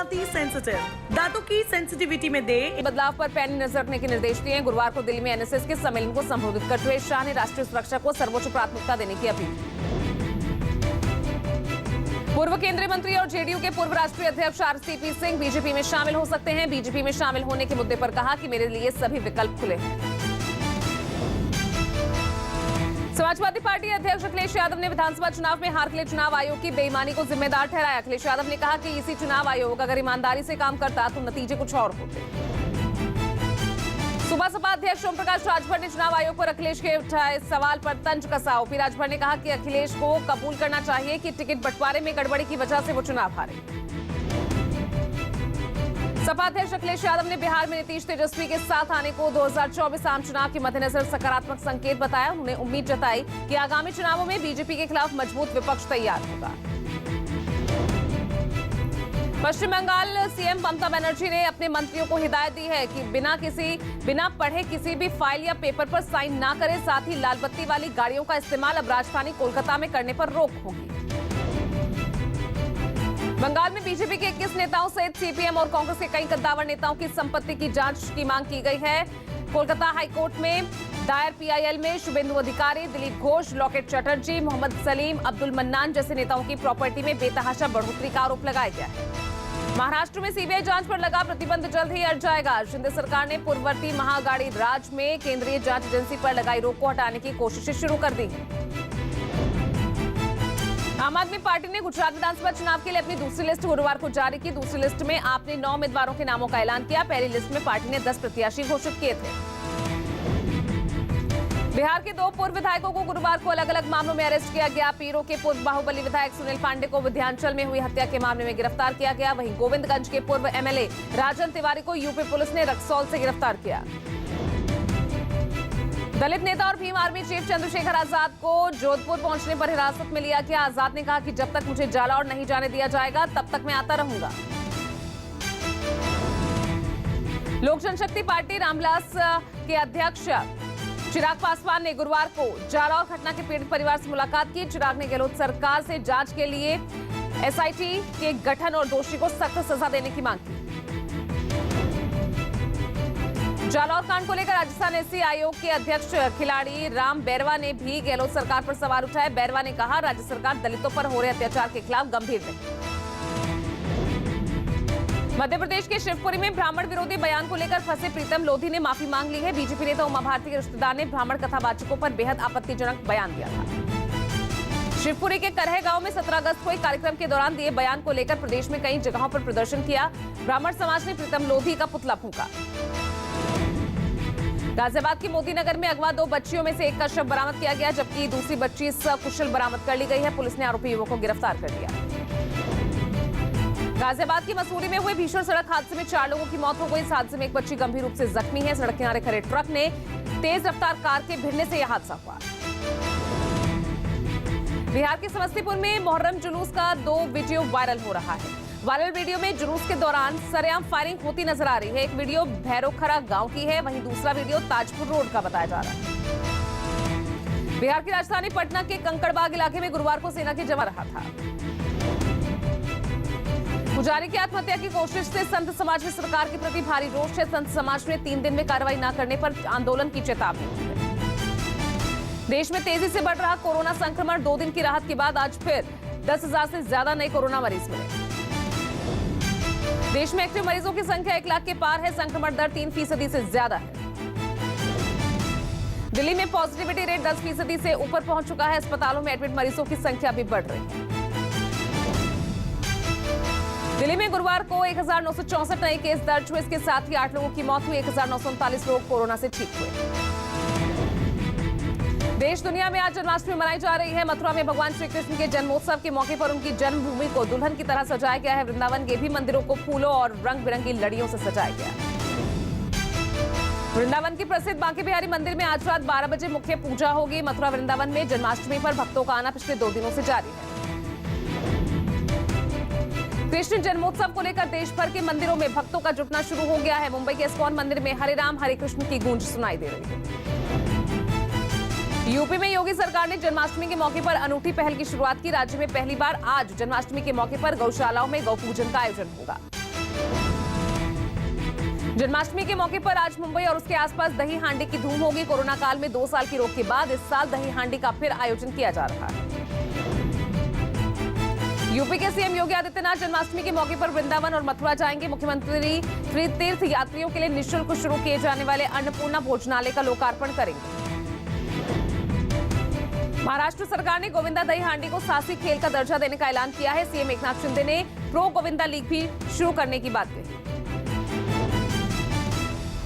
अति सेंसिटिव, दांतों की सेंसिटिविटी में दे बदलाव पर पैनी नजर रखने के निर्देश दिए। गुरुवार को दिल्ली में एनएसएस के सम्मेलन को संबोधित करते हुए शाह ने राष्ट्रीय सुरक्षा को सर्वोच्च प्राथमिकता देने की अपील। पूर्व केंद्रीय मंत्री और जेडीयू के पूर्व राष्ट्रीय अध्यक्ष आरसीपी सिंह बीजेपी में शामिल हो सकते हैं। बीजेपी में शामिल होने के मुद्दे पर कहा कि मेरे लिए सभी विकल्प खुले हैं। समाजवादी पार्टी अध्यक्ष अखिलेश यादव ने विधानसभा चुनाव में हार के लिए चुनाव आयोग की बेईमानी को जिम्मेदार ठहराया। अखिलेश यादव ने कहा कि इसी चुनाव आयोग अगर ईमानदारी से काम करता तो नतीजे कुछ और होते। सुबह सपा अध्यक्ष ओम प्रकाश राजभर ने चुनाव आयोग पर अखिलेश के उठाए सवाल पर तंज कसा। ओपी राजभर ने कहा कि अखिलेश को कबूल करना चाहिए कि टिकट बंटवारे में गड़बड़ी की वजह से वो चुनाव हारे। सपा अध्यक्ष अखिलेश यादव ने बिहार में नीतीश तेजस्वी के साथ आने को 2024 आम चुनाव के मद्देनजर सकारात्मक संकेत बताया। उन्होंने उम्मीद जताई कि आगामी चुनावों में बीजेपी के खिलाफ मजबूत विपक्ष तैयार होगा। पश्चिम बंगाल सीएम ममता बनर्जी ने अपने मंत्रियों को हिदायत दी है कि बिना पढ़े किसी भी फाइल या पेपर पर साइन ना करें। साथ ही लाल बत्ती वाली गाड़ियों का इस्तेमाल अब राजधानी कोलकाता में करने पर रोक होगी। बंगाल में बीजेपी के 21 नेताओं सहित सीपीएम और कांग्रेस के कई कद्दावर नेताओं की संपत्ति की जांच की मांग की गई है। कोलकाता हाईकोर्ट में दायर पीआईएल में शुभेंदु अधिकारी, दिलीप घोष, लॉकेट चटर्जी, मोहम्मद सलीम, अब्दुल मन्नान जैसे नेताओं की प्रॉपर्टी में बेतहाशा बढ़ोतरी का आरोप लगाया गया है। महाराष्ट्र में सीबीआई जांच पर लगा प्रतिबंध जल्द ही हट जाएगा। शिंदे सरकार ने पूर्ववर्ती महागाड़ी राज में केंद्रीय जांच एजेंसी पर लगाई रोक को हटाने की कोशिशें शुरू कर दी है। आम आदमी पार्टी ने गुजरात विधानसभा चुनाव के लिए अपनी दूसरी लिस्ट गुरुवार को जारी की। दूसरी लिस्ट में आपने 9 उम्मीदवारों के नामों का ऐलान किया। पहली लिस्ट में पार्टी ने 10 प्रत्याशी घोषित किए थे। बिहार के 2 पूर्व विधायकों को गुरुवार को अलग अलग मामलों में अरेस्ट किया गया। पीरो के पूर्व बाहुबली विधायक सुनील पांडे को विंध्याचल में हुई हत्या के मामले में गिरफ्तार किया गया। वहीं गोविंदगंज के पूर्व एमएलए राजन तिवारी को यूपी पुलिस ने रक्सौल से गिरफ्तार किया। दलित नेता और भीम आर्मी चीफ चंद्रशेखर आजाद को जोधपुर पहुंचने पर हिरासत में लिया गया। आजाद ने कहा कि जब तक मुझे जालौर नहीं जाने दिया जाएगा तब तक मैं आता रहूंगा। लोक जनशक्ति पार्टी रामविलास के अध्यक्ष चिराग पासवान ने गुरुवार को जालौर घटना के पीड़ित परिवार से मुलाकात की। चिराग ने गहलोत सरकार से जांच के लिए एसआईटी के गठन और दोषी को सख्त सजा देने की मांग की। जालौर कांड को लेकर राजस्थान एससी आयोग के अध्यक्ष खिलाड़ी राम बैरवा ने भी गहलोत सरकार पर सवाल उठाए। बैरवा ने कहा राज्य सरकार दलितों पर हो रहे अत्याचार के खिलाफ गंभीर नहीं। मध्य प्रदेश के शिवपुरी में ब्राह्मण विरोधी बयान को लेकर फंसे प्रीतम लोधी ने माफी मांग ली है। बीजेपी नेता उमा भारती के रिश्तेदार ने ब्राह्मण कथावाचकों पर बेहद आपत्तिजनक बयान दिया था। शिवपुरी के करह गांव में 17 अगस्त को एक कार्यक्रम के दौरान दिए बयान को लेकर प्रदेश में कई जगहों पर प्रदर्शन किया। ब्राह्मण समाज ने प्रीतम लोधी का पुतला फूंका। गाजियाबाद के मोतीनगर में अगवा 2 बच्चियों में से एक का शव बरामद किया गया, जबकि दूसरी बच्ची सकुशल बरामद कर ली गई है। पुलिस ने आरोपी युवक को गिरफ्तार कर लिया। गाजियाबाद की मसूरी में हुए भीषण सड़क हादसे में 4 लोगों की मौत हो गई। इस हादसे में एक बच्ची गंभीर रूप से जख्मी है। सड़क किनारे खड़े ट्रक ने तेज रफ्तार कार के भिड़ने से यह हादसा हुआ। बिहार के समस्तीपुर में मुहर्रम जुलूस का 2 वीडियो वायरल हो रहा है। वायरल वीडियो में जुलूस के दौरान सरेआम फायरिंग होती नजर आ रही है। एक वीडियो भैरोखरा गांव की है, वहीं दूसरा वीडियो ताजपुर रोड का बताया जा रहा है। बिहार की राजधानी पटना के कंकड़बाग इलाके में गुरुवार को सेना के जवान रहा था। पुजारी की आत्महत्या की कोशिश से संत समाज में सरकार के प्रति भारी रोष है। संत समाज ने 3 दिन में कार्रवाई न करने पर आंदोलन की चेतावनी दी है। देश में तेजी से बढ़ रहा कोरोना संक्रमण, 2 दिन की राहत के बाद आज फिर 10,000 से ज्यादा नए कोरोना मरीज मिले। देश में एक्टिव मरीजों की संख्या 1 लाख के पार है। संक्रमण दर 3% से ज्यादा है। दिल्ली में पॉजिटिविटी रेट 10% से ऊपर पहुंच चुका है। अस्पतालों में एडमिट मरीजों की संख्या भी बढ़ रही है। दिल्ली में गुरुवार को 1964 नए केस दर्ज हुए। इसके साथ ही 8 लोगों की मौत हुई। 1939 लोग कोरोना से ठीक हुए। देश दुनिया में आज जन्माष्टमी मनाई जा रही है। मथुरा में भगवान श्री कृष्ण के जन्मोत्सव के मौके पर उनकी जन्मभूमि को दुल्हन की तरह सजाया गया है। वृंदावन के भी मंदिरों को फूलों और रंग बिरंगी लड़ियों से सजाया गया है। वृंदावन की प्रसिद्ध बांके बिहारी मंदिर में आज रात 12 बजे मुख्य पूजा होगी। मथुरा वृंदावन में जन्माष्टमी पर भक्तों का आना पिछले 2 दिनों से जारी है। कृष्ण जन्मोत्सव को लेकर देश भर के मंदिरों में भक्तों का जुटना शुरू हो गया है। मुंबई के इस्कॉन मंदिर में हरे राम हरे कृष्ण की गूंज सुनाई दे रही है। यूपी में योगी सरकार ने जन्माष्टमी के मौके पर अनूठी पहल की शुरुआत की। राज्य में पहली बार आज जन्माष्टमी के मौके पर गौशालाओं में गौ पूजन का आयोजन होगा। जन्माष्टमी के मौके पर आज मुंबई और उसके आसपास दही हांडी की धूम होगी। कोरोना काल में 2 साल की रोक के बाद इस साल दही हांडी का फिर आयोजन किया जा रहा है। यूपी के सीएम योगी आदित्यनाथ जन्माष्टमी के मौके पर वृंदावन और मथुरा जाएंगे। मुख्यमंत्री तीर्थ यात्रियों के लिए निःशुल्क शुरू किए जाने वाले अन्नपूर्णा भोजनालय का लोकार्पण करेंगे। महाराष्ट्र सरकार ने गोविंदा दही हांडी को साहसिक खेल का दर्जा देने का ऐलान किया है। सीएम एकनाथ शिंदे ने प्रो गोविंदा लीग भी शुरू करने की बात कही।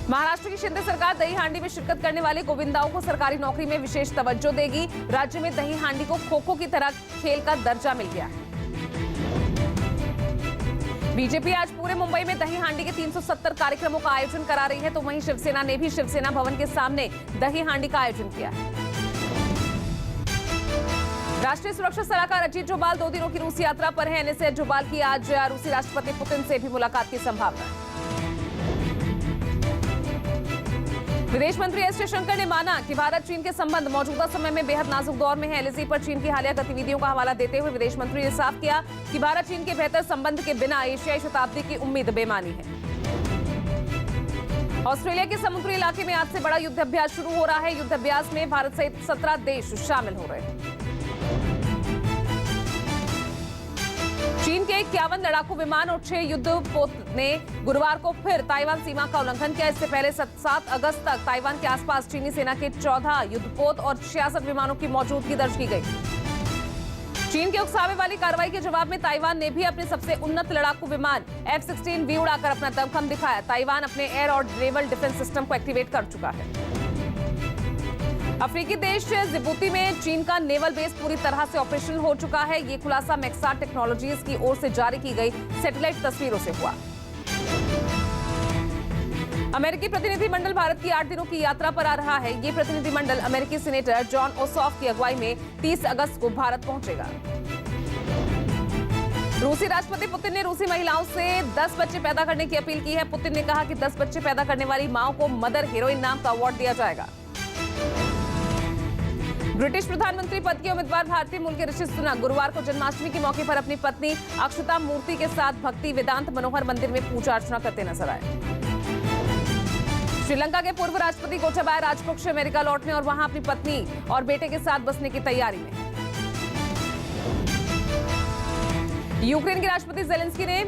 महाराष्ट्र की शिंदे सरकार दही हांडी में शिरकत करने वाले गोविंदाओं को सरकारी नौकरी में विशेष तवज्जो देगी। राज्य में दही हांडी को खो-खो की तरह खेल का दर्जा मिल गया है। बीजेपी आज पूरे मुंबई में दही हांडी के 370 कार्यक्रमों का आयोजन करा रही है, तो वहीं शिवसेना ने भी शिवसेना भवन के सामने दही हांडी का आयोजन किया है। राष्ट्रीय सुरक्षा सलाहकार अजीत डोभाल 2 दिनों की रूस यात्रा पर है। एनएसए डोभाल की आज रूसी राष्ट्रपति पुतिन से भी मुलाकात की संभावना है। विदेश मंत्री एस जयशंकर ने माना कि भारत चीन के संबंध मौजूदा समय में बेहद नाजुक दौर में है। एलएसी पर चीन की हालिया गतिविधियों का हवाला देते हुए विदेश मंत्री ने साफ किया कि भारत चीन के बेहतर संबंध के बिना एशियाई शताब्दी की उम्मीद बेमानी है। ऑस्ट्रेलिया के समुद्री इलाके में आज से बड़ा युद्ध अभ्यास शुरू हो रहा है। युद्ध अभ्यास में भारत सहित 17 देश शामिल हो रहे हैं। चीन के 51 लड़ाकू विमान और 6 युद्धपोत ने गुरुवार को फिर ताइवान सीमा का उल्लंघन किया। इससे पहले 7 अगस्त तक ताइवान के आसपास चीनी सेना के 14 युद्धपोत और 66 विमानों की मौजूदगी दर्ज की गई। चीन के उकसावे वाली कार्रवाई के जवाब में ताइवान ने भी अपने सबसे उन्नत लड़ाकू विमान F-16V उड़ाकर अपना दमखम दिखाया। ताइवान अपने एयर और नेवल डिफेंस सिस्टम को एक्टिवेट कर चुका है। अफ्रीकी देश जिबूती में चीन का नेवल बेस पूरी तरह से ऑपरेशनल हो चुका है। ये खुलासा मैक्सार टेक्नोलॉजीज की ओर से जारी की गई सैटेलाइट तस्वीरों से हुआ। अमेरिकी प्रतिनिधिमंडल भारत की 8 दिनों की यात्रा पर आ रहा है। ये प्रतिनिधिमंडल अमेरिकी सीनेटर जॉन ओसॉफ की अगुवाई में 30 अगस्त को भारत पहुंचेगा। रूसी राष्ट्रपति पुतिन ने रूसी महिलाओं से 10 बच्चे पैदा करने की अपील की है। पुतिन ने कहा कि 10 बच्चे पैदा करने वाली माओ को मदर हीरोइन नाम का अवार्ड दिया जाएगा। ब्रिटिश प्रधानमंत्री पद के उम्मीदवार भारतीय मूल के ऋषि सुनक गुरुवार को जन्माष्टमी के मौके पर अपनी पत्नी अक्षता मूर्ति के साथ भक्ति वेदांत मनोहर मंदिर में पूजा अर्चना करते नजर आए। श्रीलंका के पूर्व राष्ट्रपति गोटाबाया राजपक्षे अमेरिका लौटने और वहां अपनी पत्नी और बेटे के साथ बसने की तैयारी में। यूक्रेन के राष्ट्रपति जेलेंस्की ने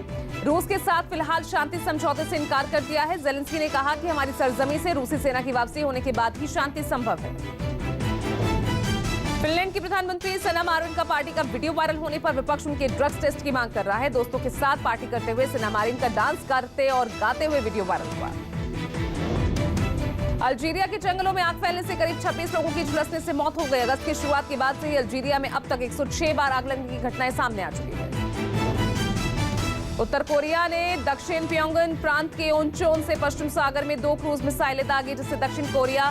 रूस के साथ फिलहाल शांति समझौते से इनकार कर दिया है। जेलेंस्की ने कहा कि हमारी सरजमी से रूसी सेना की वापसी होने के बाद ही शांति संभव है। फिनलैंड की प्रधानमंत्री सना मारिन का पार्टी का वीडियो वायरल होने पर विपक्ष उनके ड्रग्स टेस्ट की मांग कर रहा है। दोस्तों के साथ पार्टी करते हुए सना मारिन का डांस करते और गाते हुए वीडियो वायरल हुआ। अल्जीरिया के जंगलों में आग फैलने से करीब 26 लोगों की झुलसने से मौत हो गई। अगस्त की शुरुआत के बाद से ही अल्जीरिया में अब तक 106 बार आग लगने की घटनाएं सामने आ चुकी है। उत्तर कोरिया ने दक्षिण प्योंगन प्रांत के ओनचोन से पश्चिम सागर में 2 क्रूज मिसाइलें दागी, जिससे दक्षिण कोरिया